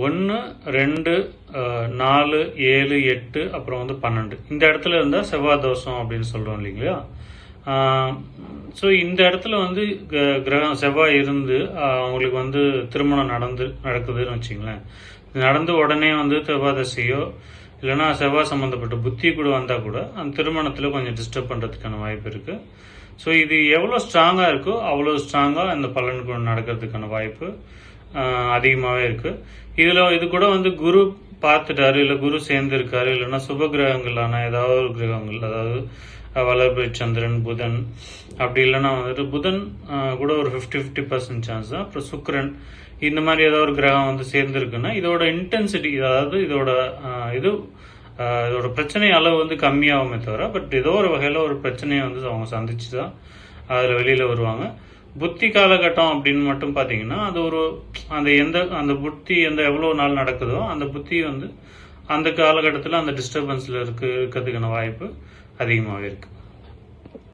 1, 2, 4, 7, 8 அப்புறம் 12 இந்த இடத்துல இருந்தால் செவ்வாய் தோஷம் அப்படின்னு சொல்கிறோம் இல்லைங்களா. ஸோ இந்த இடத்துல கிரகம் செவ்வாய் இருந்து அவங்களுக்கு திருமணம் நடக்குதுன்னு வச்சிங்களேன். நடந்து உடனே செவ்வாய் தசையோ இல்லைன்னா செவ்வாய் சம்மந்தப்பட்ட புத்தி கூட வந்தால் கூட அந்த திருமணத்தில் கொஞ்சம் டிஸ்டர்ப் பண்ணுறதுக்கான வாய்ப்பு இருக்குது. ஸோ இது எவ்வளோ ஸ்ட்ராங்காக இருக்கோ அவ்வளோ ஸ்ட்ராங்காக இந்த பலனுக்கு நடக்கிறதுக்கான வாய்ப்பு அதிகமாகவே இருக்குது. இது கூட குரு பார்த்துட்டாரு, இல்லை குரு சேர்ந்துருக்காரு, இல்லைன்னா சுப கிரகங்களான ஏதாவது ஒரு கிரகங்கள், அதாவது வளர்பிறை சந்திரன், புதன், அப்படி இல்லைன்னா புதன் கூட ஒரு 50% சான்ஸ் தான். அப்புறம் சுக்கிரன், இந்த மாதிரி ஏதாவது ஒரு கிரகம் சேர்ந்துருக்குன்னா இதோட இன்டென்சிட்டி, அதாவது இதோட பிரச்சனை அளவு கம்மியாகுமே தவிர, பட் ஏதோ ஒரு வகையில் ஒரு பிரச்சனையை அவங்க சந்திச்சு தான் அதில் வெளியில் வருவாங்க. புத்தி காலகட்டம் அப்படின்னு மட்டும் பார்த்தீங்கன்னா அது அந்த புத்தி எவ்வளோ நாள் நடக்குதோ அந்த புத்தி அந்த காலகட்டத்தில் அந்த டிஸ்டர்பன்ஸில் இருக்கிறதுக்கான வாய்ப்பு அதிகமாகவே இருக்குது.